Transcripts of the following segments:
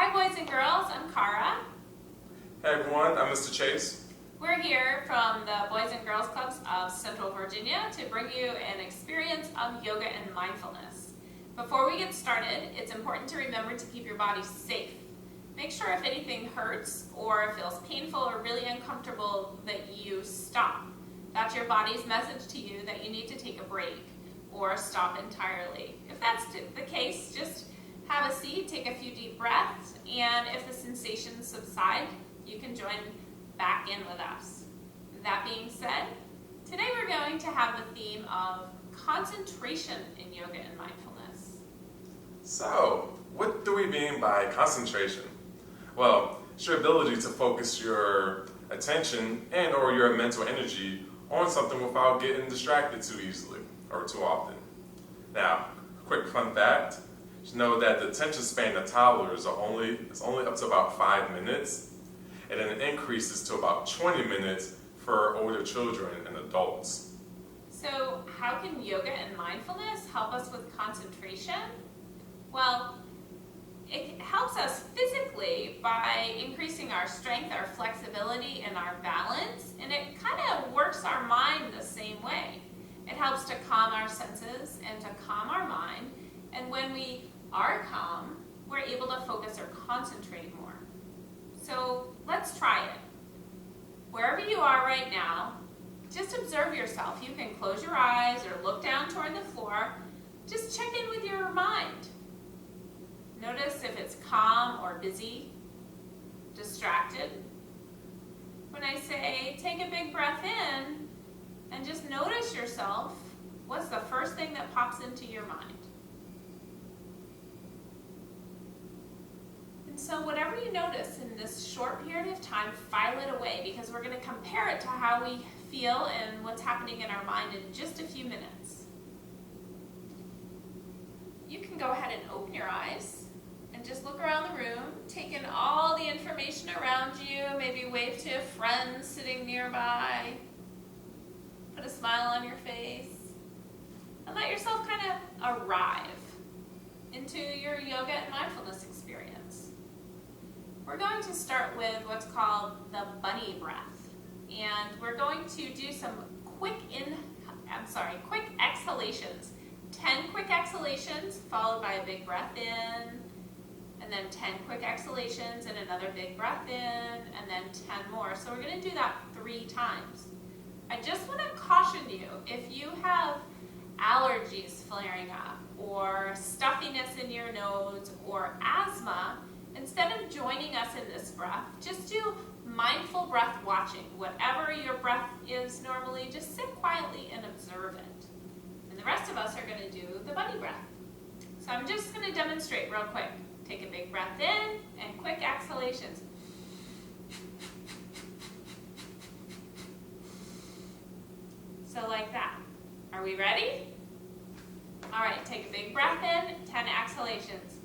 Hi boys and girls, I'm Cara. Hey everyone, I'm Mr. Chase. We're here from the Boys and Girls Clubs of Central Virginia to bring you an experience of yoga and mindfulness. Before we get started, it's important to remember to keep your body safe. Make sure if anything hurts or feels painful or really uncomfortable that you stop. That's your body's message to you that you need to take a break or stop entirely. If that's the case, just have a seat, take a few deep breaths, and if the sensations subside, you can join back in with us. That being said, today we're going to have the theme of concentration in yoga and mindfulness. So, what do we mean by concentration? Well, it's your ability to focus your attention and or your mental energy on something without getting distracted too easily or too often. Now, quick fun fact, you know that the attention span of toddlers is only up to about 5 minutes, and then it increases to about 20 minutes for older children and adults. So how can yoga and mindfulness help us with concentration? Well, it helps us physically by increasing our strength, our flexibility, and our balance, and it kind of works our mind the same way. It helps to calm our senses and to calm our mind, and when we are calm, we're able to focus or concentrate more. So let's try it. Wherever you are right now, just observe yourself. You can close your eyes or look down toward the floor. Just check in with your mind. Notice if it's calm or busy, distracted. When I say take a big breath in and just notice yourself, what's the first thing that pops into your mind? So whatever you notice in this short period of time, file it away because we're going to compare it to how we feel and what's happening in our mind in just a few minutes. You can go ahead and open your eyes and just look around the room, take in all the information around you, maybe wave to a friend sitting nearby, put a smile on your face, and let yourself kind of arrive into your yoga and mindfulness experience. We're going to start with what's called the bunny breath, and we're going to do some quick exhalations. 10 quick exhalations followed by a big breath in, and then 10 quick exhalations and another big breath in, and then 10 more. So we're going to do that 3 times. I just want to caution you, if you have allergies flaring up or stuffiness in your nose or asthma, instead of joining us in this breath, just do mindful breath watching. Whatever your breath is normally, just sit quietly and observe it. And the rest of us are going to do the bunny breath. So I'm just going to demonstrate real quick. Take a big breath in and quick exhalations. So like that. Are we ready? All right, take a big breath in, 10 exhalations.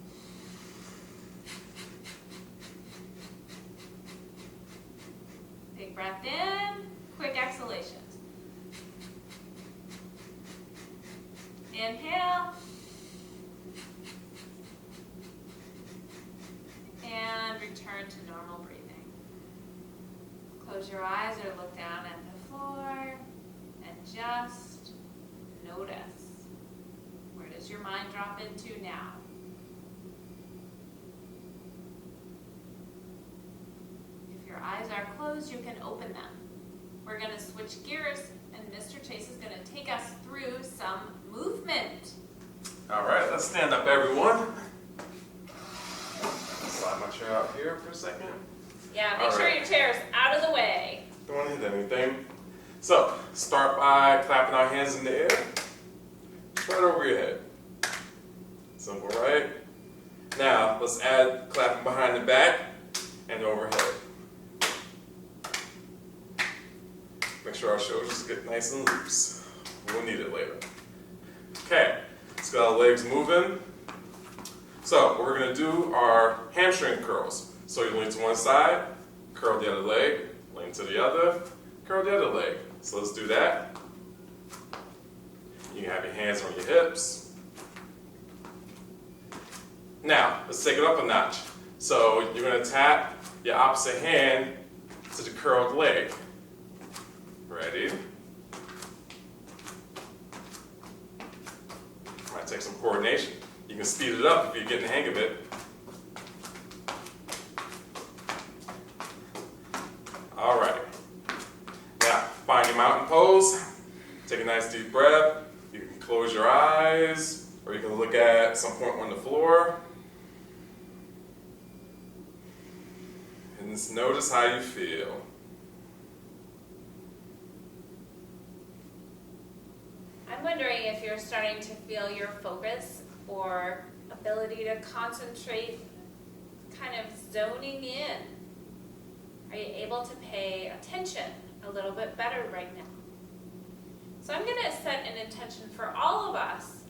Big breath in, quick exhalations. Inhale. And return to normal breathing. Close your eyes or look down at the floor and just notice. Where does your mind drop into now? Your eyes are closed, you can open them. We're going to switch gears, and Mr. Chase is going to take us through some movement. All right, let's stand up, everyone. Slide my chair out here for a second. Yeah, make sure your chair's out of the way. Don't want to hit anything. So, start by clapping our hands in the air, right over your head. Simple, right? Now, let's add clapping behind the back and overhead. Make sure our shoulders get nice and loose. We'll need it later. Okay, let's get our legs moving. So what we're going to do are hamstring curls. So you lean to one side, curl the other leg, lean to the other, curl the other leg. So let's do that. You can have your hands on your hips. Now, let's take it up a notch. So you're going to tap your opposite hand to the curled leg. Ready? Might take some coordination. You can speed it up if you're getting the hang of it. All right. Now, find your mountain pose. Take a nice deep breath. You can close your eyes, or you can look at some point on the floor. And just notice how you feel. I'm wondering if you're starting to feel your focus or ability to concentrate kind of zoning in. Are you able to pay attention a little bit better right now? So I'm going to set an intention for all of us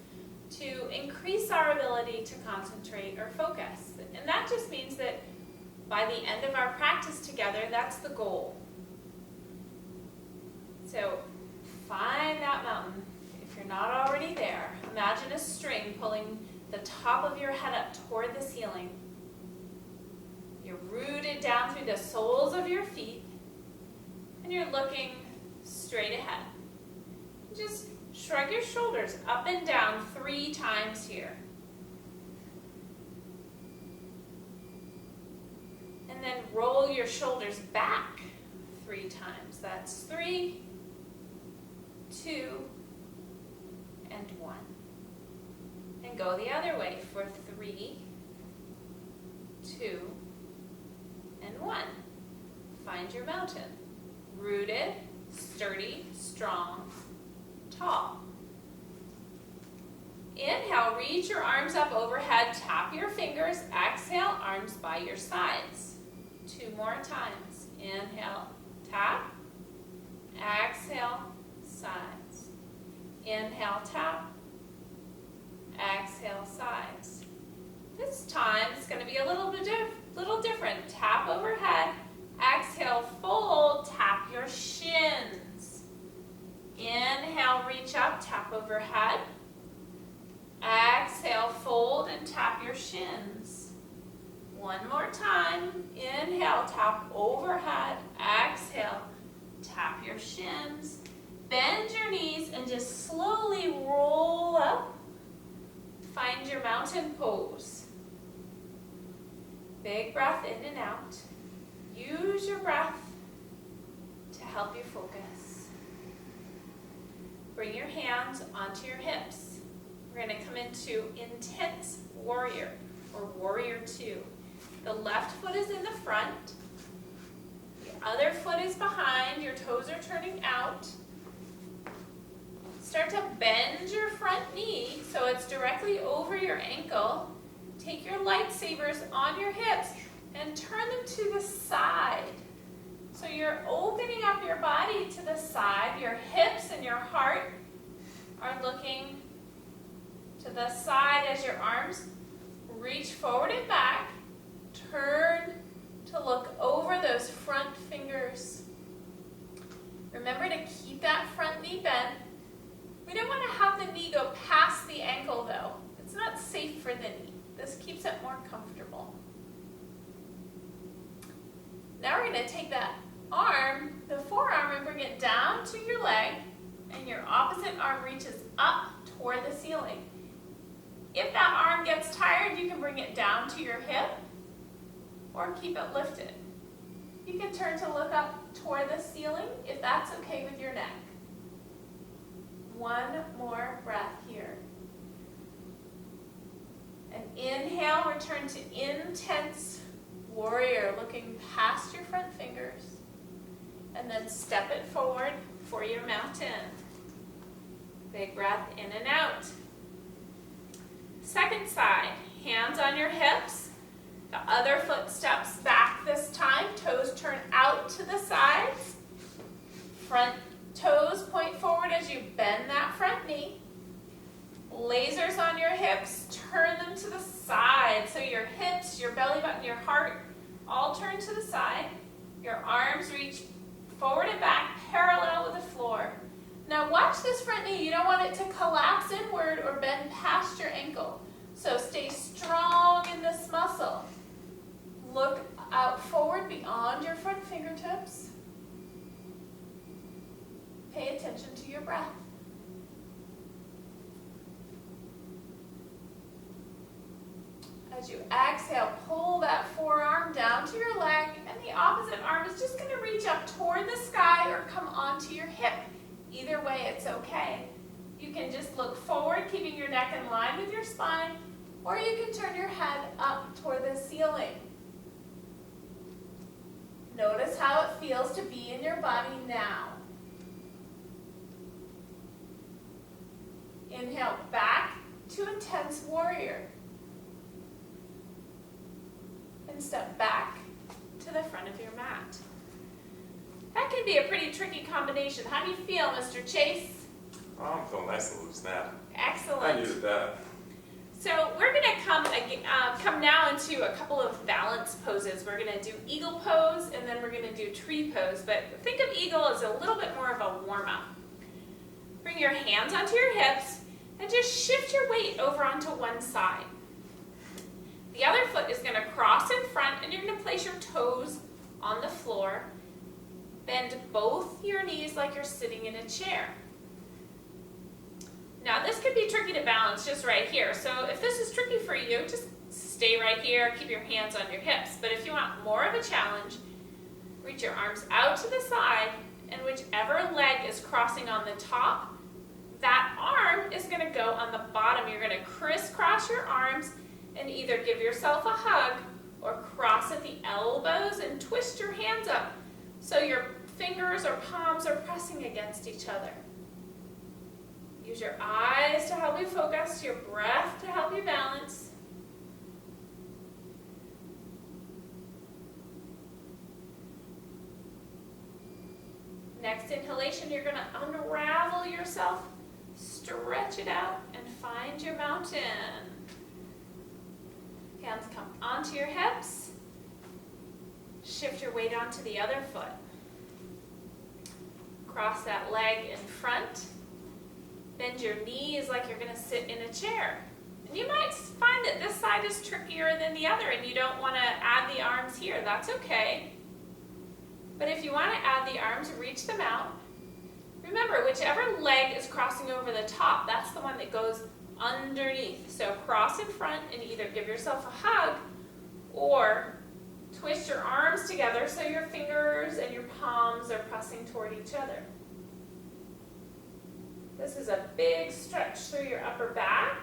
to increase our ability to concentrate or focus. And that just means that by the end of our practice together, that's the goal. So find that mountain. If you're not already there, imagine a string pulling the top of your head up toward the ceiling. You're rooted down through the soles of your feet, and you're looking straight ahead. Just shrug your shoulders up and down 3 times here. And then roll your shoulders back 3 times. That's 3, 2, and 1. And go the other way for 3, 2, and 1. Find your mountain. Rooted, sturdy, strong, tall. Inhale, reach your arms up overhead, tap your fingers, exhale, arms by your sides. 2 more times. Inhale, tap, exhale, sides. Inhale, tap, exhale, sides. This time it's going to be a little different. Tap overhead, exhale, fold, tap your shins. Inhale, reach up, tap overhead. Exhale, fold, and tap your shins. 1 more time. Inhale, tap overhead. Exhale, tap your shins. Bend your knees and just slowly roll up. Find your mountain pose. Big breath in and out. Use your breath to help you focus. Bring your hands onto your hips. We're going to come into intense warrior or warrior 2. The left foot is in the front. The other foot is behind. Your toes are turning out. Start to bend your front knee so it's directly over your ankle. Take your lightsabers on your hips and turn them to the side. So you're opening up your body to the side. Your hips and your heart are looking to the side as your arms reach forward and back. Turn to look over those front fingers. Remember to keep that front knee bent. We don't want to have the knee go past the ankle though. It's not safe for the knee. This keeps it more comfortable. Now we're going to take that arm, the forearm, and bring it down to your leg, and your opposite arm reaches up toward the ceiling. If that arm gets tired, you can bring it down to your hip or keep it lifted. You can turn to look up toward the ceiling if that's okay with your neck. 1 more breath here. And inhale, return to intense warrior, looking past your front fingers. And then step it forward for your mountain. Big breath in and out. Second side, hands on your hips. The other foot steps back this time. Toes turn out to the sides. Front toes point forward as you bend that front knee. Lasers on your hips, turn them to the side. So your hips, your belly button, your heart all turn to the side. Your arms reach forward and back, parallel with the floor. Now watch this front knee. You don't want it to collapse inward or bend past your ankle. So stay strong in this muscle. Look out forward beyond your front fingertips. Pay attention to your breath. As you exhale, pull that forearm down to your leg, and the opposite arm is just going to reach up toward the sky or come onto your hip. Either way, it's okay. You can just look forward, keeping your neck in line with your spine, or you can turn your head up toward the ceiling. Notice how it feels to be in your body now. Inhale back to intense warrior. And step back to the front of your mat. That can be a pretty tricky combination. How do you feel, Mr. Chase? Oh, I'm feeling nice and loose now. Excellent. I needed that. So we're going to come now into a couple of balance poses. We're going to do eagle pose, and then we're going to do tree pose. But think of eagle as a little bit more of a warm-up. Bring your hands onto your hips, and just shift your weight over onto one side. The other foot is going to cross in front, and you're going to place your toes on the floor. Bend both your knees like you're sitting in a chair. Now, this could be tricky to balance just right here. So if this is tricky for you, just stay right here. Keep your hands on your hips. But if you want more of a challenge, reach your arms out to the side, and whichever leg is crossing on the top, that arm is going to go on the bottom. You're going to crisscross your arms and either give yourself a hug or cross at the elbows and twist your hands up so your fingers or palms are pressing against each other. Use your eyes to help you focus, your breath to help you balance. Next inhalation, you're going to unravel yourself, stretch it out, and find your mountain. Hands come onto your hips. Shift your weight onto the other foot. Cross that leg in front. Bend your knees like you're going to sit in a chair. And you might find that this side is trickier than the other and you don't want to add the arms here. That's okay. But if you want to add the arms, reach them out. Remember, whichever leg is crossing over the top, that's the one that goes underneath. So cross in front and either give yourself a hug or twist your arms together so your fingers and your palms are pressing toward each other. This is a big stretch through your upper back.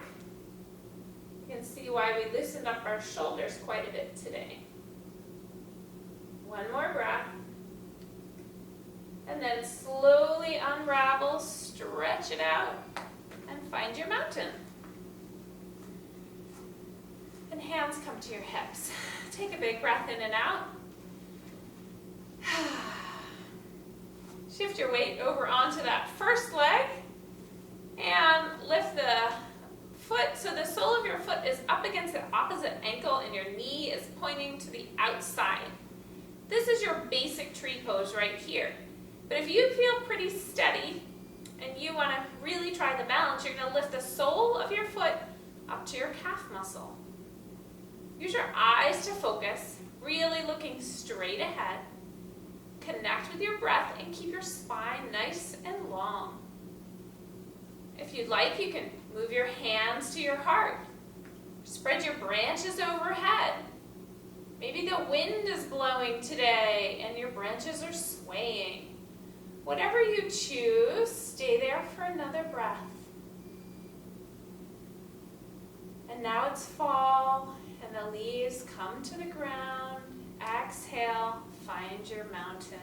You can see why we loosened up our shoulders quite a bit today. One more breath. And then slowly unravel, stretch it out, and find your mountain. And hands come to your hips. Take a big breath in and out. Shift your weight over onto that first leg and lift the foot so the sole of your foot is up against the opposite ankle and your knee is pointing to the outside. This is your basic tree pose right here. But if you feel pretty steady and you want to really try the balance, you're going to lift the sole of your foot up to your calf muscle. Use your eyes to focus, really looking straight ahead. Connect with your breath and keep your spine nice and long. If you'd like, you can move your hands to your heart. Spread your branches overhead. Maybe the wind is blowing today and your branches are swaying. Whatever you choose, stay there for another breath. And now it's fall and the leaves come to the ground. Exhale, find your mountain.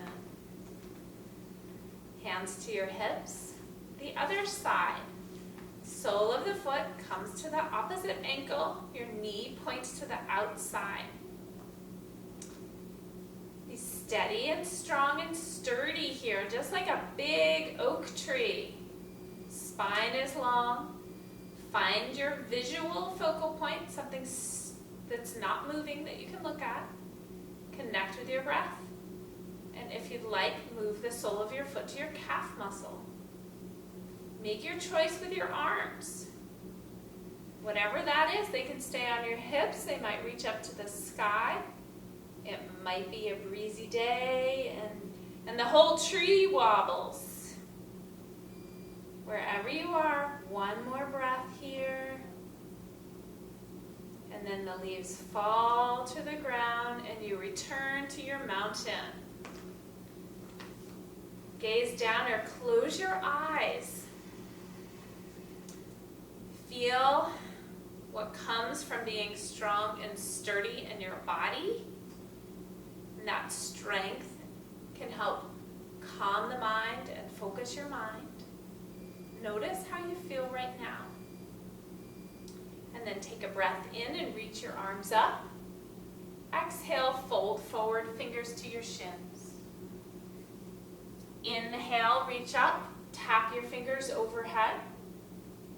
Hands to your hips. The other side. Sole of the foot comes to the opposite ankle. Your knee points to the outside. Be steady and strong and sturdy here, just like a big oak tree. Spine is long. Find your visual focal point, something that's not moving that you can look at. Connect with your breath. And if you'd like, move the sole of your foot to your calf muscle. Make your choice with your arms. Whatever that is, they can stay on your hips. They might reach up to the sky. It might be a breezy day and the whole tree wobbles. Wherever you are, one more breath here. And then the leaves fall to the ground and you return to your mountain. Gaze down or close your eyes. Feel what comes from being strong and sturdy in your body. And that strength can help calm the mind and focus your mind. Notice how you feel right now. And then take a breath in and reach your arms up. Exhale, fold forward, fingers to your shins. Inhale, reach up, tap your fingers overhead.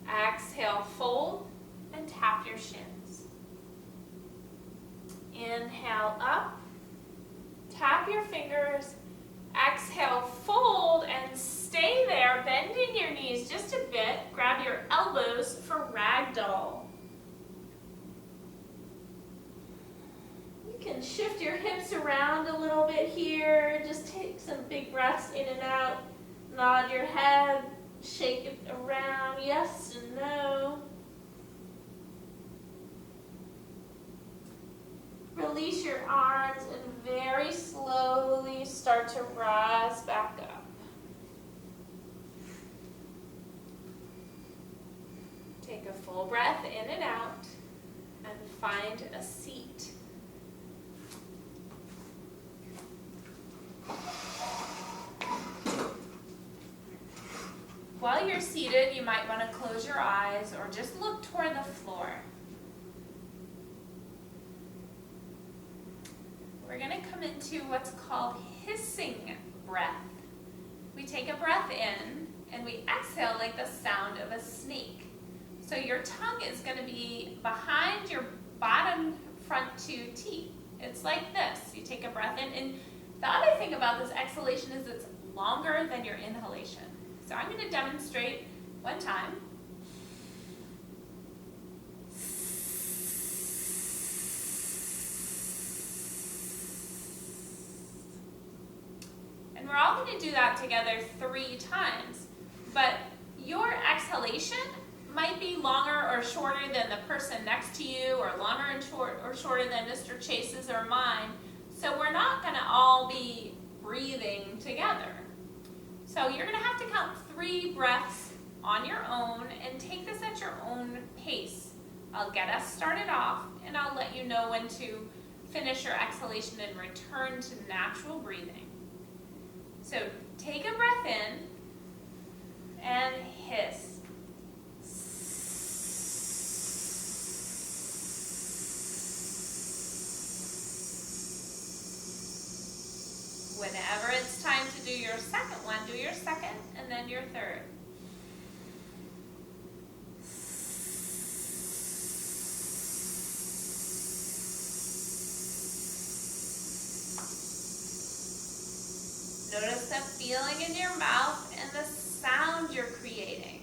Exhale, fold, and tap your shins. Inhale, up, tap your fingers. Exhale, fold, and stay there, bending your knees just a bit. Grab your elbows for ragdoll. You can shift your hips around a little bit here. Just take some big breaths in and out. Nod your head, shake it around, yes and no. Release your arms and very slowly start to rise back up. Take a full breath in and out and find a seat. While you're seated, you might want to close your eyes or just look toward the floor. We're going to come into what's called hissing breath. We take a breath in and we exhale like the sound of a snake. So your tongue is going to be behind your bottom front two teeth. It's like this. You take a breath in, and the other thing about this exhalation is it's longer than your inhalation. So I'm going to demonstrate one time. And we're all going to do that together 3 times. But your exhalation might be longer or shorter than the person next to you, or longer and shorter than Mr. Chase's or mine. So we're not going to all be breathing together. So you're going to have to count 3 breaths on your own and take this at your own pace. I'll get us started off and I'll let you know when to finish your exhalation and return to natural breathing. So take a breath in and hiss. Whenever it's time to do your second one, do your second and then your third. Notice the feeling in your mouth and the sound you're creating.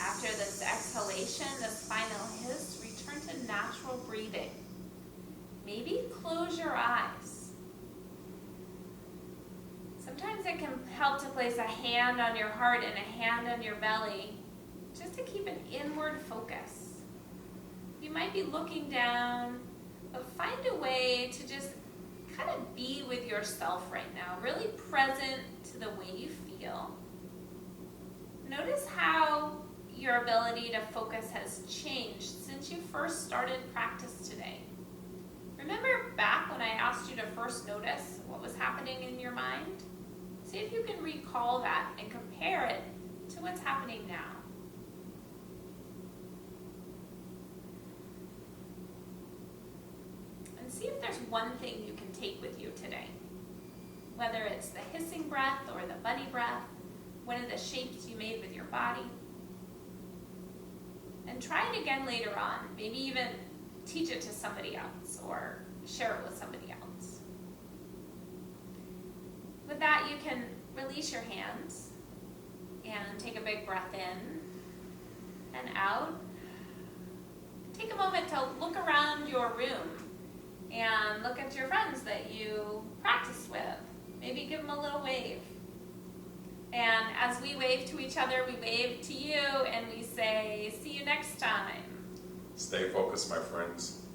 After this exhalation, this final hiss, return to natural breathing. Maybe close your eyes. Sometimes it can help to place a hand on your heart and a hand on your belly, just to keep an inward focus. You might be looking down, but find a way to just kind of be with yourself right now, really present to the way you feel. Notice how your ability to focus has changed since you first started practice today. Remember back when I asked you to first notice what was happening in your mind? See if you can recall that and compare it to what's happening now. And see if there's one thing you can take with you today. Whether it's the hissing breath or the bunny breath, one of the shapes you made with your body. And try it again later on. Maybe even teach it to somebody else or share it with somebody else. With that, you can release your hands and take a big breath in and out. Take a moment to look around your room and look at your friends that you practice with. Maybe give them a little wave. And as we wave to each other, we wave to you and we say, see you next time. Stay focused, my friends.